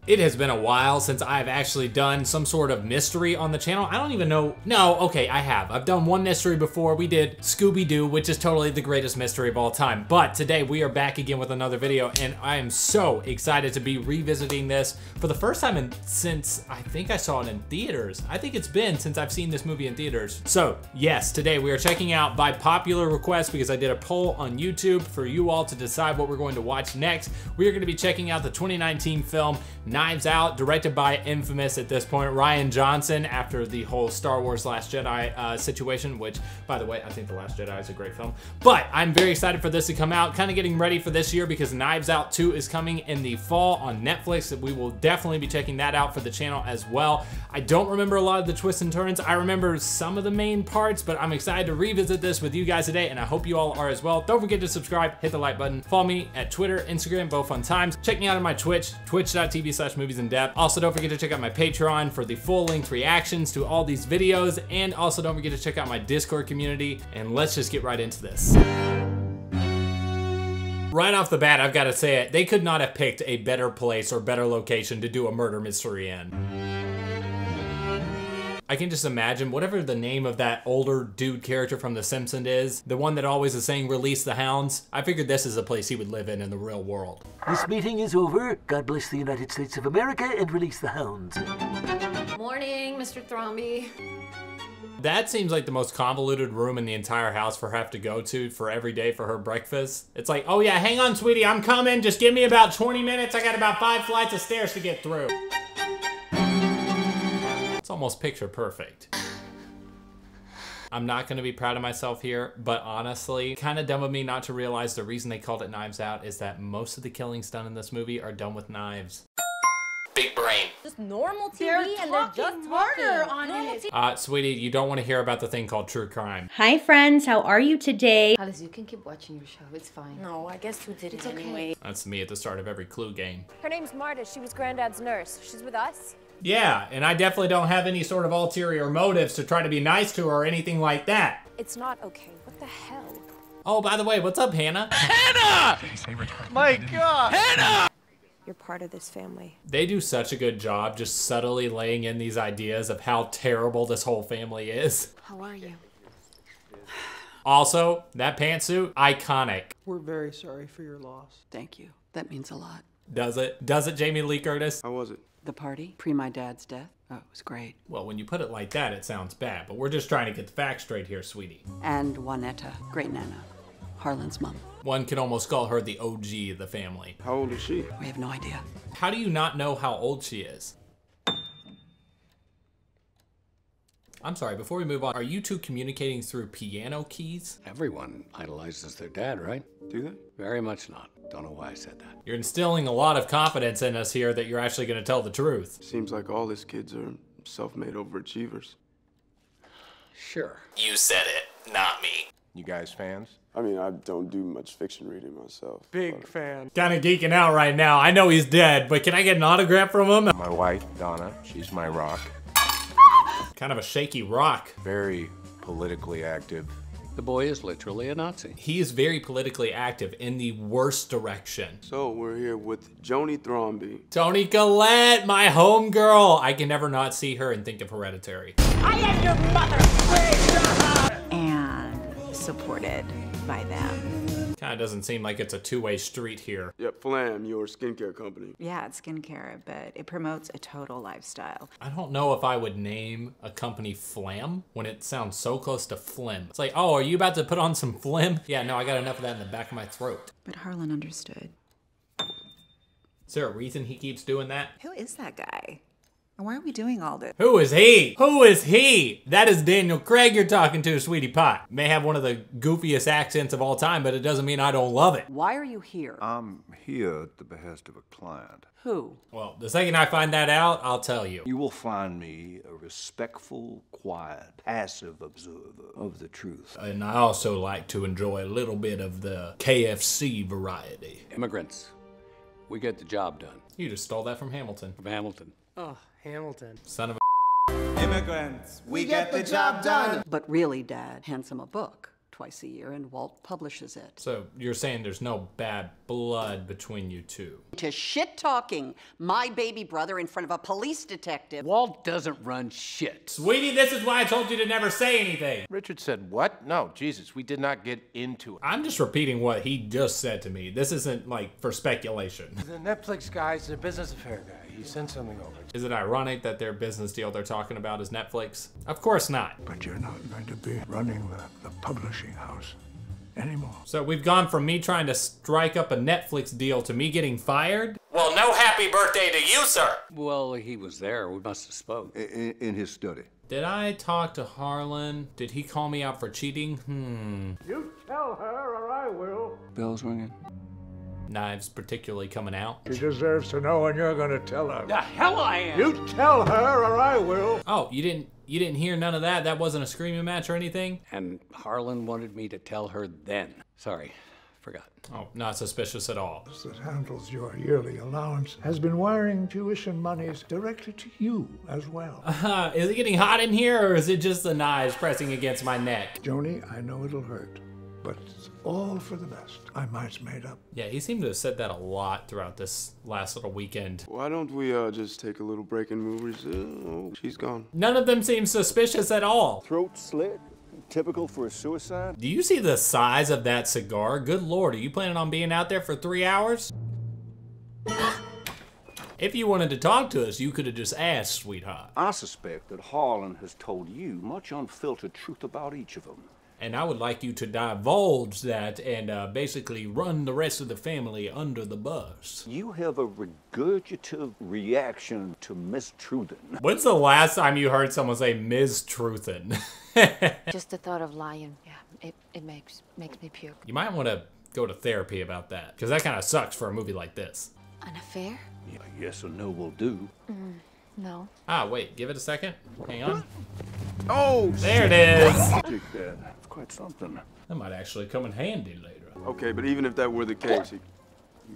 It has been a while since I've actually done some sort of mystery on the channel. I don't even know. No, okay, I have. I've done one mystery before. We did Scooby-Doo, which is totally the greatest mystery of all time. But today we are back again with another video, and I am so excited to be revisiting this for the first time since I think I saw it in theaters. I think it's been since I've seen this movie in theaters. So yes, today we are checking out by popular request, because I did a poll on YouTube for you all to decide what we're going to watch next. We are going to be checking out the 2019 film Knives Out, directed by infamous at this point Rian Johnson, after the whole Star Wars Last Jedi situation, which, by the way, I think The Last Jedi is a great film. But I'm very excited for this to come out, kind of getting ready for this year, because Knives Out 2 is coming in the fall on Netflix. We will definitely be checking that out for the channel as well. I don't remember a lot of the twists and turns. I remember some of the main parts, but I'm excited to revisit this with you guys today, and I hope you all are as well. Don't forget to subscribe, hit the like button, follow me at Twitter, Instagram, both fun times. Check me out on my Twitch, twitch.tv/moviesinDepth. Also, don't forget to check out my Patreon for the full-length reactions to all these videos, and also don't forget to check out my Discord community, and let's just get right into this. Right off the bat, I've got to say it, they could not have picked a better place or better location to do a murder mystery in. I can just imagine whatever the name of that older dude character from The Simpsons is, the one that always is saying, "Release the hounds." I figured this is a place he would live in the real world. This meeting is over. God bless the United States of America and release the hounds. Morning, Mr. Thromby. That seems like the most convoluted room in the entire house for her to have to go to for every day for her breakfast. It's like, oh yeah, hang on, sweetie, I'm coming. Just give me about 20 minutes. I got about 5 flights of stairs to get through. It's almost picture perfect. I'm not gonna be proud of myself here, but honestly, kind of dumb of me not to realize the reason they called it Knives Out is that most of the killings done in this movie are done with knives. Big brain. Just normal TV, and they're just murder on it. Sweetie, you don't want to hear about the thing called true crime. Hi friends, how are you today? Alice, you can keep watching your show. It's fine. No, I guess you did it okay. anyway. That's me at the start of every Clue game. Her name's Marta. She was Granddad's nurse. She's with us. Yeah, and I definitely don't have any sort of ulterior motives to try to be nice to her or anything like that. It's not okay. What the hell? Oh, by the way, what's up, Hannah? Hannah! My God! Hannah! You're part of this family. They do such a good job just subtly laying in these ideas of how terrible this whole family is. How are you? Also, that pantsuit, iconic. We're very sorry for your loss. Thank you. That means a lot. Does it? Does it, Jamie Lee Curtis? How was it? The party, pre my dad's death, oh, it was great. Well, when you put it like that, it sounds bad, but we're just trying to get the facts straight here, sweetie. And Juanetta, great Nana, Harlan's mom. One could almost call her the OG of the family. How old is she? We have no idea. How do you not know how old she is? I'm sorry, before we move on, are you two communicating through piano keys? Everyone idolizes their dad, right? Do they? Very much not. Don't know why I said that. You're instilling a lot of confidence in us here that you're actually going to tell the truth. Seems like all his kids are self-made overachievers. Sure. You said it, not me. You guys fans? I mean, I don't do much fiction reading myself. Big fan. Kind of geeking out right now. I know he's dead, but can I get an autograph from him? My wife, Donna, she's my rock. Kind of a shaky rock. Very politically active. The boy is literally a Nazi. He is very politically active in the worst direction. So we're here with Joni Thromby. Toni Collette, my homegirl. I can never not see her and think of Hereditary. I am your mother! And supported by them. Kind of doesn't seem like it's a two-way street here. Yep, Flam, your skincare company. Yeah, it's skincare, but it promotes a total lifestyle. I don't know if I would name a company Flam when it sounds so close to phlegm. It's like, oh, are you about to put on some phlegm? Yeah, no, I got enough of that in the back of my throat. But Harlan understood. Is there a reason he keeps doing that? Who is that guy? And why are we doing all this? Who is he? Who is he? That is Daniel Craig you're talking to, sweetie pie. May have one of the goofiest accents of all time, but it doesn't mean I don't love it. Why are you here? I'm here at the behest of a client. Who? Well, the second I find that out, I'll tell you. You will find me a respectful, quiet, passive observer of the truth. And I also like to enjoy a little bit of the KFC variety. Immigrants. We get the job done. You just stole that from Hamilton. From Hamilton. Oh, Hamilton. Son of Immigrants, we get the job done. But really, Dad, handsome a book. twice a year, and Walt publishes it. So you're saying there's no bad blood between you two? To shit-talking my baby brother in front of a police detective. Walt doesn't run shit. Sweetie, this is why I told you to never say anything. Richard said what? No, Jesus, we did not get into it. I'm just repeating what he just said to me. This isn't like for speculation. The Netflix guy's a business affair guy. He sent something over. Is it ironic that their business deal they're talking about is Netflix? Of course not. But you're not going to be running the publishing house anymore. So we've gone from me trying to strike up a Netflix deal to me getting fired? Well, no happy birthday to you, sir. Well, he was there. We must have spoke. In his study. Did I talk to Harlan? Did he call me out for cheating? You tell her or I will. Bell's ringing. Knives particularly coming out. She deserves to know, and you're gonna tell her. The hell I am! You tell her or I will. Oh, you didn't hear none of that? That wasn't a screaming match or anything? And Harlan wanted me to tell her then. Sorry, forgot. Oh, not suspicious at all. That handles your yearly allowance has been wiring tuition monies directly to you as well. Is it getting hot in here, or is it just the knives pressing against my neck? Joni, I know it'll hurt, but it's all for the best. My mind's made up. Yeah, he seemed to have said that a lot throughout this last little weekend. Why don't we just take a little break in movies? Oh, she's gone. None of them seem suspicious at all. Throat slit, typical for a suicide. Do you see the size of that cigar? Good Lord, are you planning on being out there for 3 hours? If you wanted to talk to us, you could have just asked, sweetheart. I suspect that Harlan has told you much unfiltered truth about each of them. And I would like you to divulge that and basically run the rest of the family under the bus. You have a regurgitative reaction to Miss Truthen. When's the last time you heard someone say Ms. Truthen? Just the thought of lying, yeah, it makes me puke. You might want to go to therapy about that, because that kind of sucks for a movie like this. An affair? Yeah, yes or no will do. No. Ah, wait, give it a second. Hang on. Oh, there it is. That's quite something. That might actually come in handy later. Okay, but even if that were the case,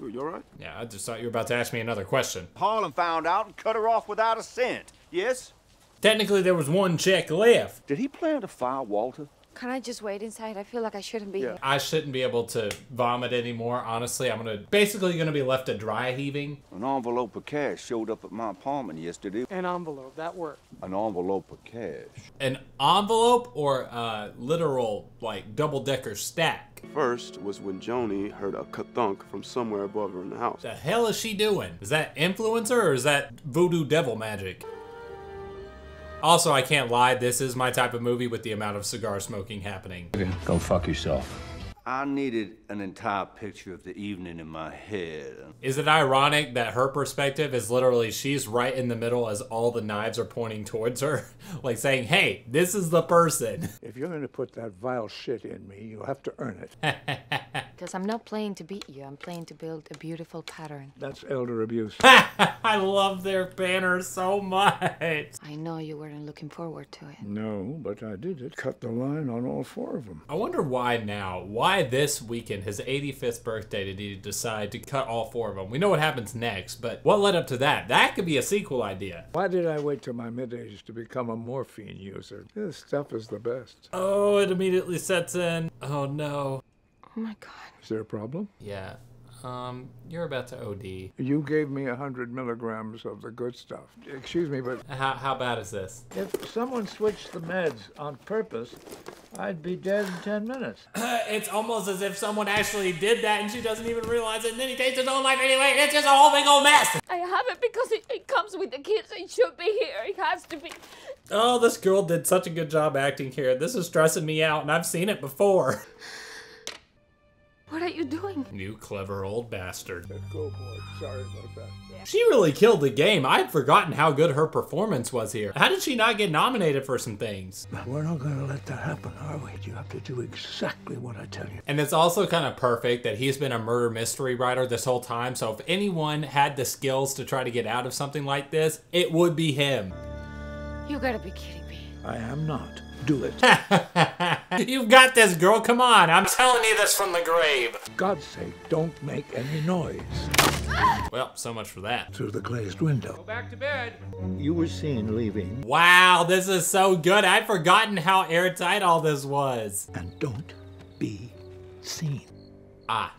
you all right? Yeah, I just thought you were about to ask me another question. Harlan found out and cut her off without a cent. Yes? Technically, there was one check left. Did he plan to fire Walter? Can I just wait inside? I feel like I shouldn't be here. I shouldn't be able to vomit anymore, honestly. I'm basically gonna be left to dry heaving. An envelope of cash showed up at my apartment yesterday. An envelope, that worked. An envelope of cash. An envelope or literal, like, double-decker stack? First was when Joni heard a ka-thunk from somewhere above her in the house. The hell is she doing? Is that influencer or is that voodoo devil magic? Also, I can't lie, this is my type of movie with the amount of cigar smoking happening. Go fuck yourself. I needed an entire picture of the evening in my head. Is it ironic that her perspective is literally she's right in the middle as all the knives are pointing towards her? Like saying, hey, this is the person. If you're going to put that vile shit in me, you'll have to earn it. Because I'm not playing to beat you. I'm playing to build a beautiful pattern. That's elder abuse. I love their banner so much. I know you weren't looking forward to it. No, but I did it. Cut the line on all 4 of them. I wonder why now. Why this weekend, his 85th birthday, did he decide to cut all 4 of them? We know what happens next, but what led up to that? That could be a sequel idea. Why did I wait till my mid-age to become a morphine user? This stuff is the best. Oh, it immediately sets in. Oh no. Oh my God. Is there a problem? Yeah. You're about to OD. You gave me 100 milligrams of the good stuff. Excuse me, but... How bad is this? If someone switched the meds on purpose, I'd be dead in 10 minutes. It's almost as if someone actually did that and she doesn't even realize it, and then he takes his own life anyway. It's just a whole big old mess. I have it because it comes with the kids. It should be here. It has to be. Oh, this girl did such a good job acting here. This is stressing me out, and I've seen it before. What are you doing? You clever old bastard. Go, boy. Sorry about that. She really killed the game. I'd forgotten how good her performance was here. How did she not get nominated for some things? We're not going to let that happen, are we? You have to do exactly what I tell you. And it's also kind of perfect that he's been a murder mystery writer this whole time, so if anyone had the skills to try to get out of something like this, it would be him. You gotta be kidding me. I am not. Do it. You've got this, girl. Come on. I'm telling you this from the grave. God's sake, don't make any noise. Well, so much for that. Through the glazed window. Go back to bed. You were seen leaving. Wow, this is so good. I'd forgotten how airtight all this was. And don't seen. Ah.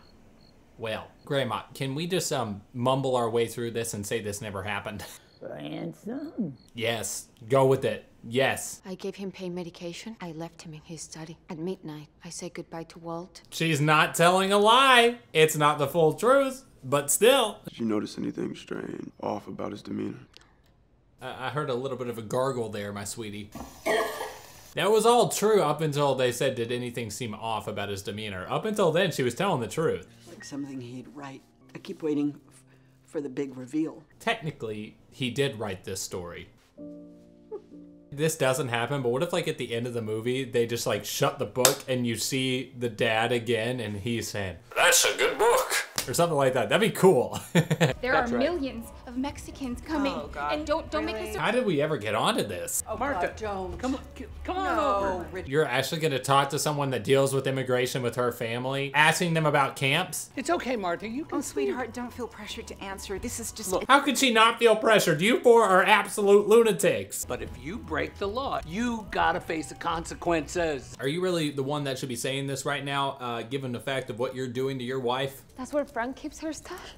Well, Grandma, can we just mumble our way through this and say this never happened? Ransom? Yes. Go with it. Yes. I gave him pain medication. I left him in his study. At midnight, I said goodbye to Walt. She's not telling a lie. It's not the full truth, but still. Did you notice anything strange, off about his demeanor? I heard a little bit of a gargle there, my sweetie. That was all true up until they said, did anything seem off about his demeanor? Up until then, she was telling the truth. Like something he'd write. I keep waiting for the big reveal. Technically, he did write this story. This doesn't happen, but what if, like, at the end of the movie, they just, like, shut the book and you see the dad again and he's saying, "That's a good book," or something like that. That'd be cool. There are millions of Mexicans coming, and don't make this. How did we ever get onto this? Oh, Martha, don't. Come on over. You're actually going to talk to someone that deals with immigration with her family, asking them about camps? It's okay, Martha. You can. Oh, sweetheart, don't feel pressured to answer. This is just. Look, how could she not feel pressured? You four are absolute lunatics. But if you break the law, you gotta face the consequences. Are you really the one that should be saying this right now, given the fact of what you're doing to your wife? That's where Frank keeps her stuff?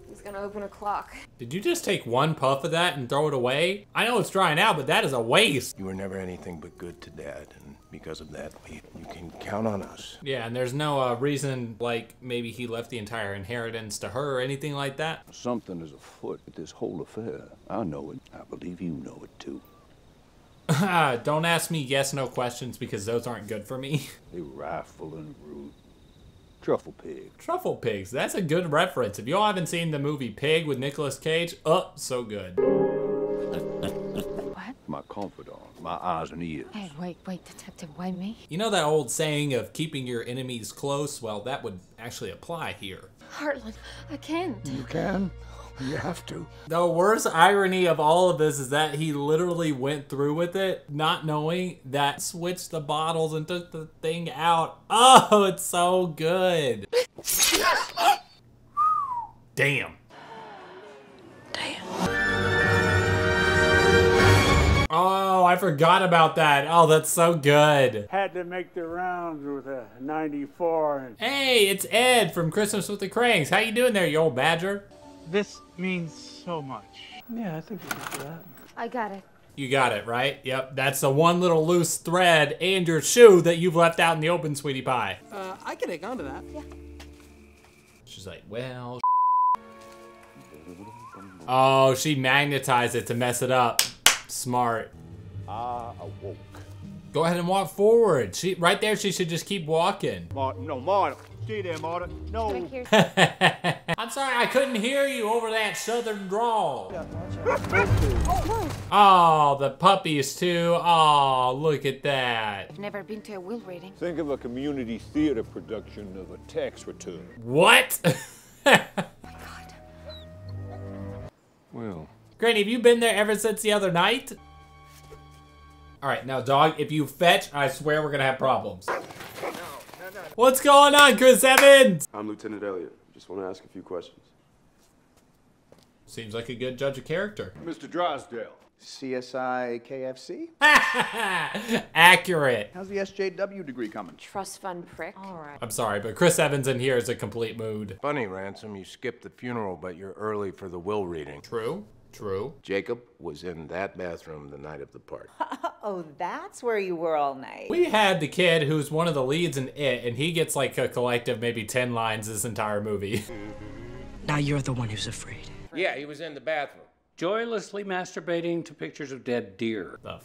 He's gonna open a clock. Did you just take one puff of that and throw it away? I know it's drying out, but that is a waste. You were never anything but good to Dad, and because of that, you can count on us. Yeah, and there's no reason, like, maybe he left the entire inheritance to her or anything like that. Something is afoot with this whole affair. I know it. I believe you know it, too. Don't ask me yes/no questions because those aren't good for me. They wrathful and rude. Truffle pig. Truffle pigs, that's a good reference. If y'all haven't seen the movie Pig with Nicolas Cage, so good. What? My confidant, my eyes and ears. Hey, wait, Detective, why me? You know that old saying of keeping your enemies close? Well, that would actually apply here. Heartland, I can't. You can. You have to. The worst irony of all of this is that he literally went through with it, not knowing that switched the bottles and took the thing out. Oh, it's so good. Damn. Oh, I forgot about that. Oh, that's so good. Had to make the rounds with a 94. And hey, it's Ed from Christmas with the Cranks. How you doing there, you old badger? this means so much. Yeah, I think you can do that. I got it. You got it, right? Yep, that's the one little loose thread and your shoe that you've left out in the open, sweetie pie. I can hang on to that. Yeah. She's like, well, oh, she magnetized it to mess it up. Smart. I awoke. Go ahead and walk forward. She right there, she should just keep walking. Martin, no, Martin. Stay there, Martin. No. I'm sorry, I couldn't hear you over that southern drawl. Oh, the puppies too. Oh, look at that. I've never been to a will reading. Think of a community theater production of a tax return. What? Well. Granny, have you been there ever since the other night? All right, now dog, if you fetch, I swear we're gonna have problems. What's going on, Chris Evans? I'm Lieutenant Elliot. Just want to ask a few questions. Seems like a good judge of character. Mr. Drysdale. CSI KFC? Accurate. How's the SJW degree coming? Trust fund prick. All right. I'm sorry, but Chris Evans in here is a complete mood. Funny, Ransom, you skipped the funeral, but you're early for the will reading. True, true. Jacob was in that bathroom the night of the party. Oh, that's where you were all night. We had the kid who's one of the leads in It, and he gets like a collective maybe 10 lines this entire movie. Now you're the one who's afraid. Yeah, he was in the bathroom. Joylessly masturbating to pictures of dead deer. The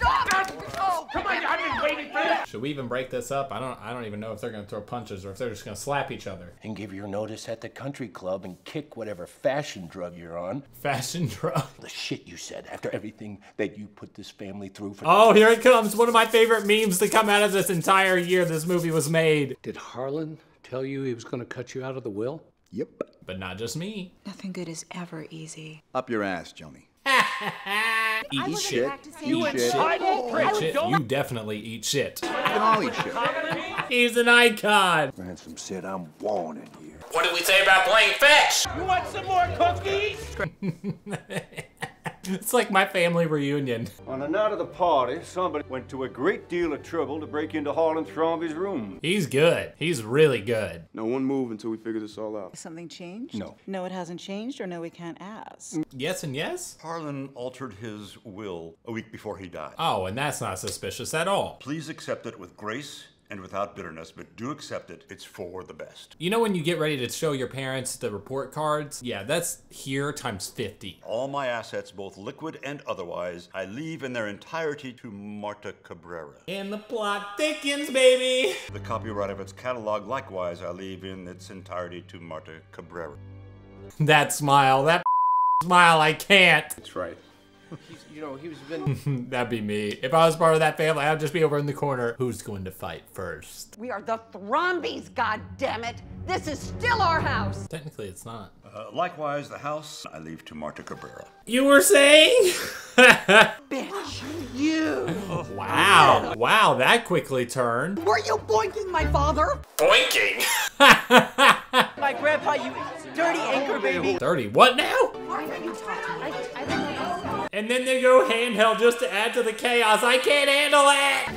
Oh, come on, I've been waiting for this. Should we even break this up? I don't even know if they're gonna throw punches or if they're just gonna slap each other. And give your notice at the country club and kick whatever fashion drug you're on. Fashion drug? The shit you said after everything that you put this family through for— Oh, here it comes. One of my favorite memes to come out of this entire year this movie was made. Did Harlan tell you he was gonna cut you out of the will? Yep. But not just me. Nothing good is ever easy. Up your ass, Joni. Eat shit. You Eat shit. Eat shit. You definitely eat shit. We can all eat shit. He's an icon. Ransom said I'm warning you. What did we say about playing fetch? You want some more cookies? It's like my family reunion. On the night of the party, somebody went to a great deal of trouble to break into Harlan Thrombey's room. He's good. He's really good. No one move until we figure this all out. Has something changed? No. No, it hasn't changed, or no, we can't ask. Yes and yes? Harlan altered his will a week before he died. Oh, and that's not suspicious at all. Please accept it with grace and without bitterness, but do accept it. It's for the best. You know when you get ready to show your parents the report cards? Yeah, that's here times 50. All my assets, both liquid and otherwise, I leave in their entirety to Marta Cabrera. And the plot thickens, baby! The copyright of its catalog, likewise, I leave in its entirety to Marta Cabrera. That smile, that smile, I can't. That's right. He's been... That'd be me. If I was part of that family, I'd just be over in the corner. Who's going to fight first? We are the Thrombeys, goddammit! This is still our house! Technically, it's not. Likewise, the house, I leave to Marta Cabrera. You were saying? Bitch, you! Wow. Wow, that quickly turned. Were you boinking my father? Boinking? My grandpa, you dirty anchor baby. 30. What now? Why are you talking? I don't know. And then they go handheld just to add to the chaos. I can't handle it!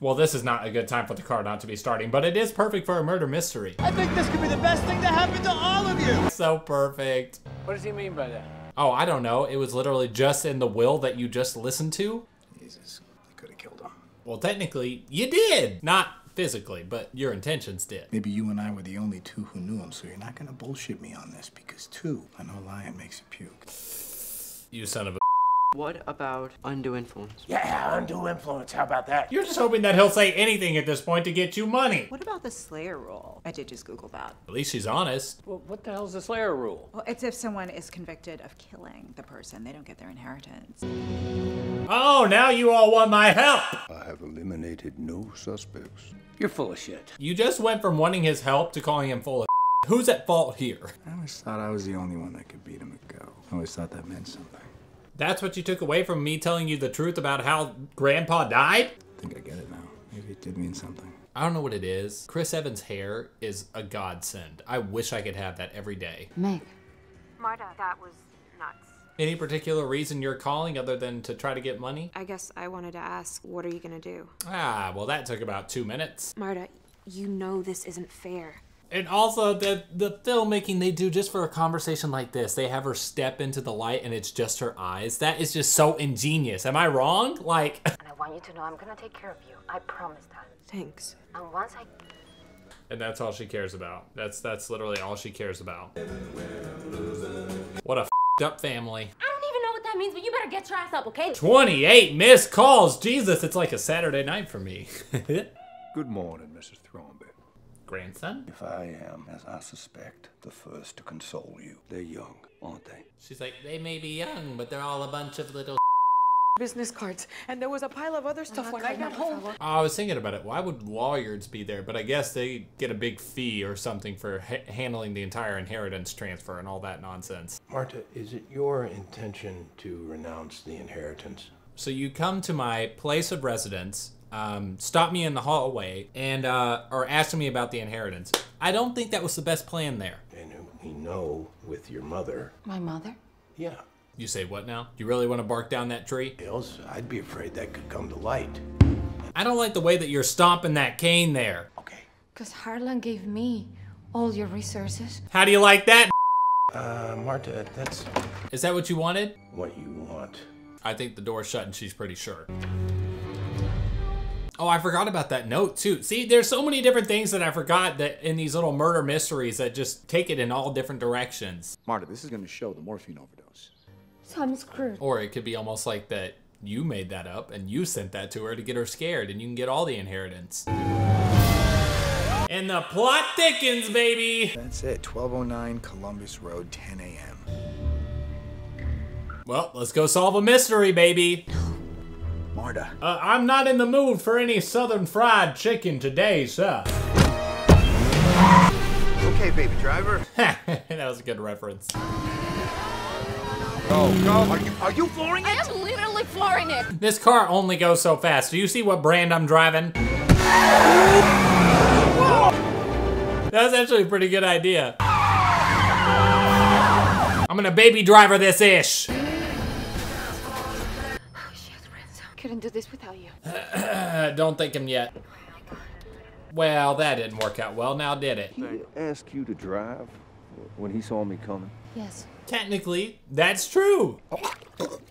Well, this is not a good time for the car not to be starting, but it is perfect for a murder mystery. I think this could be the best thing to happen to all of you. So perfect. What does he mean by that? Oh, I don't know. It was literally just in the will that you just listened to. Jesus, you could have killed him. Well, technically, you did. Not physically, but your intentions did. Maybe you and I were the only two who knew him, so you're not gonna bullshit me on this, because I know lying makes you puke. You son of a... What about undue influence? Yeah, undue influence. How about that? You're just hoping that he'll say anything at this point to get you money. What about the Slayer rule? I did just Google that. At least she's honest. Well, what the hell's the Slayer rule? Well, it's if someone is convicted of killing the person, they don't get their inheritance. Oh, now you all want my help. I have eliminated no suspects. You're full of shit. You just went from wanting his help to calling him full of Who's at fault here? I always thought I was the only one that could beat him at Go. I always thought that meant something. That's what you took away from me telling you the truth about how Grandpa died? I think I get it now. Maybe it did mean something. I don't know what it is. Chris Evans' hair is a godsend. I wish I could have that every day. Meg. Marta, that was nuts. Any particular reason you're calling other than to try to get money? I guess I wanted to ask, what are you gonna do? Ah, well that took about 2 minutes. Marta, you know this isn't fair. And also the filmmaking they do just for a conversation like this, they have her step into the light and it's just her eyes. That is just so ingenious. Am I wrong? Like... And I want you to know I'm gonna take care of you. I promise that. Thanks. And once I... And that's all she cares about. That's literally all she cares about. What a f***ed up family. I don't even know what that means, but you better get your ass up, okay? 28 missed calls. Jesus, it's like a Saturday night for me. Good morning, Mrs. Thrombey. Grandson? If I am, as I suspect, the first to console you. They're young, aren't they? She's like, they may be young, but they're all a bunch of little Business cards, and there was a pile of other stuff when I got home. Oh, I was thinking about it. Why would lawyers be there? But I guess they get a big fee or something for handling the entire inheritance transfer and all that nonsense. Marta, is it your intention to renounce the inheritance? So you come to my place of residence, stop me in the hallway, and are asking me about the inheritance. I don't think that was the best plan there. And we know with your mother. My mother? Yeah. You say what now? You really want to bark down that tree? Else, I'd be afraid that could come to light. I don't like the way that you're stomping that cane there. Okay. Because Harlan gave me all your resources. How do you like that? Marta, that's... Is that what you wanted? What you want. I think the door's shut and she's pretty sure. Oh, I forgot about that note too. See, there's so many different things that I forgot that in these little murder mysteries that just take it in all different directions. Marta, this is going to show the morphine overdose. So I'm screwed. Or it could be almost like that you made that up and you sent that to her to get her scared and you can get all the inheritance. And the plot thickens, baby! That's it, 1209 Columbus Road, 10 a.m. Well, let's go solve a mystery, baby. Marta. I'm not in the mood for any southern fried chicken today, sir. Okay, baby driver. That was a good reference. Go. Are you flooring it? I am literally flooring it. This car only goes so fast. Do you see what brand I'm driving? That was actually a pretty good idea. I'm gonna baby driver this ish. Couldn't do this without you. Don't thank him yet. Well, that didn't work out well, now did it? He asked you to drive when he saw me coming? Yes. Technically, that's true.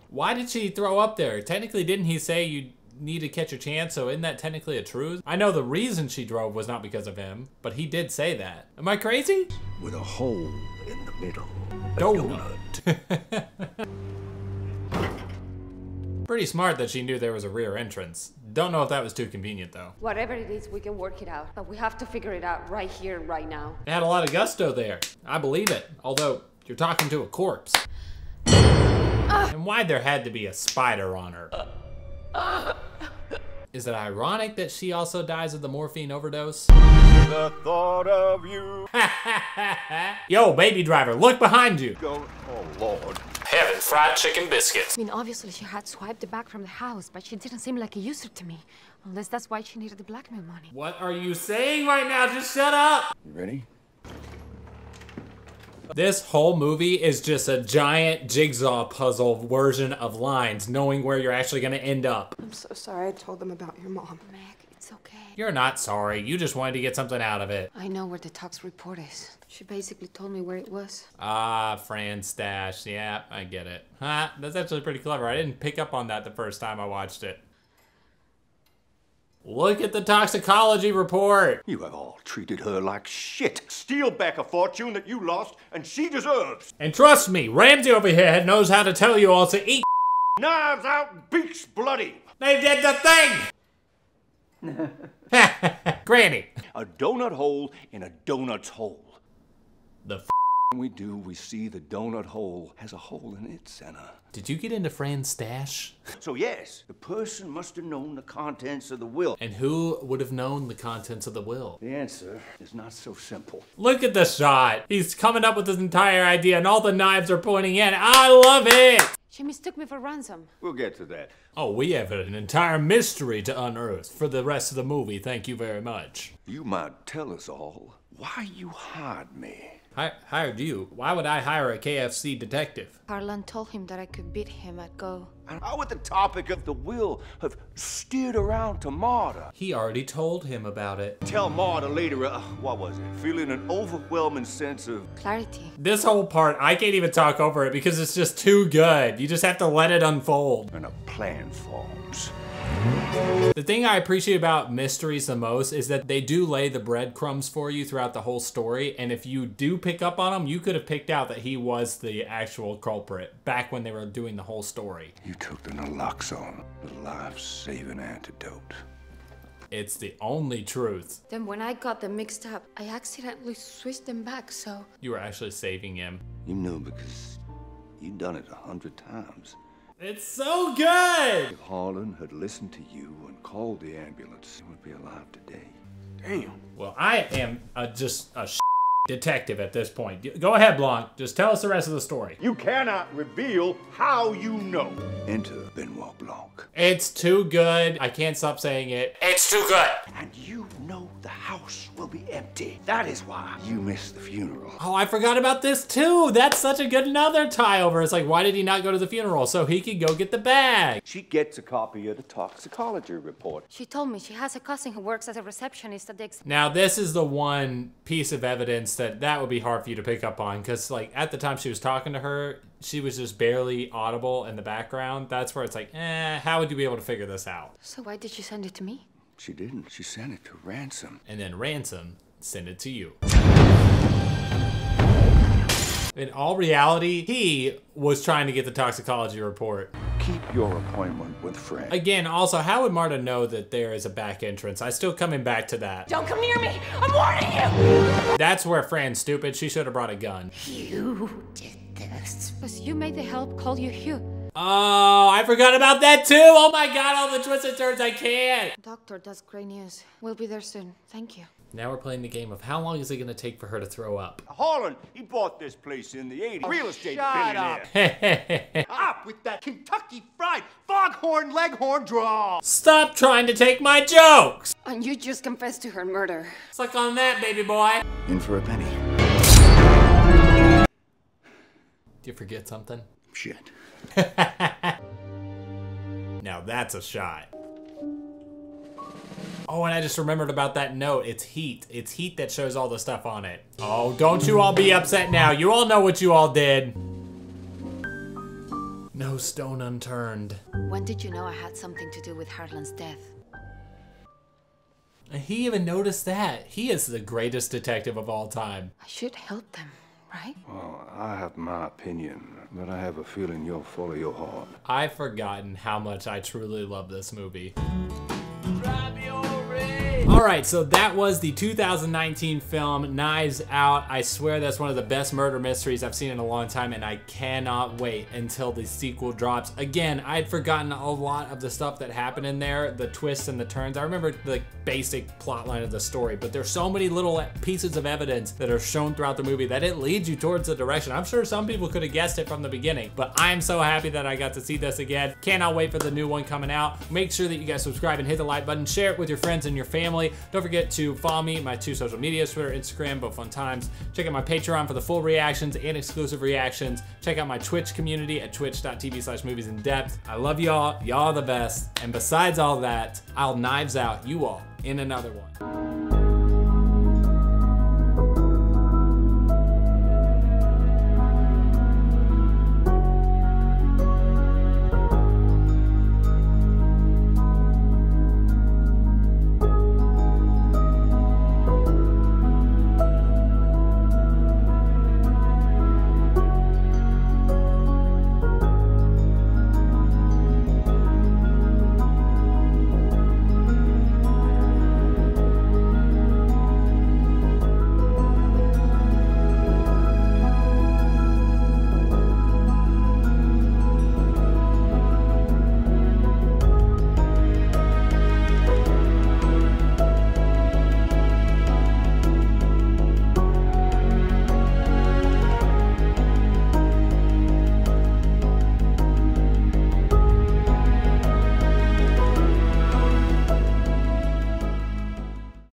Why did she throw up there? Technically, didn't he say you need to catch a chance? So isn't that technically a truth? I know the reason she drove was not because of him, but he did say that. Am I crazy? With a hole in the middle. Donut. Pretty smart that she knew there was a rear entrance. Don't know if that was too convenient though. Whatever it is, we can work it out. But we have to figure it out right here, right now. It had a lot of gusto there. I believe it. Although, you're talking to a corpse. And why there had to be a spider on her? Is it ironic that she also dies of the morphine overdose? The thought of you. Yo, baby driver, look behind you. Oh, Lord. Heaven fried chicken biscuits. I mean, obviously she had swiped it back from the house, but she didn't seem like a user to me. Unless that's why she needed the blackmail money. What are you saying right now? Just shut up. You ready? This whole movie is just a giant jigsaw puzzle version of lines, knowing where you're actually gonna end up. I'm so sorry I told them about your mom. Meg, it's okay. You're not sorry. You just wanted to get something out of it. I know where the tox report is. She basically told me where it was. Ah, Fran's stash. Yeah, I get it. Huh? That's actually pretty clever. I didn't pick up on that the first time I watched it. Look at the toxicology report. You have all treated her like shit. Steal back a fortune that you lost and she deserves. And trust me, Ramsey over here knows how to tell you all to eat. Knives out, beaks bloody. They did the thing. Granny. A donut hole in a donut's hole. The we do, we see the donut hole has a hole in its center. Did you get into Fran's stash? So yes, the person must have known the contents of the will. And who would have known the contents of the will? The answer is not so simple. Look at the shot. He's coming up with his entire idea and all the knives are pointing in. I love it. She mistook me for ransom. We'll get to that. Oh, we have an entire mystery to unearth for the rest of the movie. Thank you very much. You might tell us all why you hired me. Hired you? Why would I hire a KFC detective? Harlan told him that I could beat him at Go. And how would the topic of the will have steered around to Marta? He already told him about it. Tell Marta later, what was it? Feeling an overwhelming sense of clarity. This whole part, I can't even talk over it because it's just too good. You just have to let it unfold. And a plan forms. The thing I appreciate about mysteries the most is that they do lay the breadcrumbs for you throughout the whole story, and if you do pick up on them, you could have picked out that he was the actual culprit back when they were doing the whole story. You took the naloxone, the life-saving antidote. It's the only truth. Then when I got them mixed up, I accidentally switched them back, so... You were actually saving him. You knew because you'd done it 100 times. It's so good! If Harlan had listened to you and called the ambulance, he would be alive today. Damn. Well, I am just a detective at this point. Go ahead, Blanc. Just tell us the rest of the story. You cannot reveal how you know. Enter Benoit Blanc. It's too good. I can't stop saying it. It's too good. And you know the house will be empty. That is why you missed the funeral. Oh, I forgot about this too. That's such a good another tie over. It's like, why did he not go to the funeral? So he could go get the bag. She gets a copy of the toxicology report. She told me she has a cousin who works as a receptionist at the... Now, this is the one piece of evidence that would be hard for you to pick up on, because like at the time she was talking to her, she was just barely audible in the background. That's where it's like, how would you be able to figure this out? So why did she send it to me? She didn't. She sent it to Ransom. And then Ransom sent it to you. In all reality, he was trying to get the toxicology report. Keep your appointment with Fran. Again, also, how would Marta know that there is a back entrance? I'm still coming back to that. Don't come near me! I'm warning you! That's where Fran's stupid. She should have brought a gun. You did this. Because you made the help call you Hugh. Oh, I forgot about that too. Oh my God, all the twists and turns, I can't. Doctor, that's great news. We'll be there soon. Thank you. Now we're playing the game of how long is it gonna take for her to throw up? Harlan, he bought this place in the 80s. Real estate billionaire. Up with that Kentucky Fried Foghorn Leghorn draw. Stop trying to take my jokes. And you just confessed to her murder. Suck on that, baby boy. In for a penny. Did you forget something? Shit. Now that's a shot. Oh, and I just remembered about that note. It's heat. It's heat that shows all the stuff on it. Oh, don't you all be upset now. You all know what you all did. No stone unturned. When did you know I had something to do with Harlan's death? He even noticed that. He is the greatest detective of all time. I should help them, right? Well, I have my opinion, but I have a feeling you'll follow your heart. I've forgotten how much I truly love this movie. Alright, so that was the 2019 film Knives Out. I swear that's one of the best murder mysteries I've seen in a long time, and I cannot wait until the sequel drops. Again, I had forgotten a lot of the stuff that happened in there, the twists and the turns. I remember the basic plot line of the story, but there's so many little pieces of evidence that are shown throughout the movie that it leads you towards the direction. I'm sure some people could have guessed it from the beginning, but I'm so happy that I got to see this again. Cannot wait for the new one coming out. Make sure that you guys subscribe and hit the like button. Share it with your friends and your family. Don't forget to follow me, my 2 social medias, Twitter, Instagram, both fun times. Check out my Patreon for the full reactions and exclusive reactions. Check out my Twitch community at twitch.tv/moviesinDepth. I love y'all. Y'all are the best. And besides all that, I'll knives out you all in another one.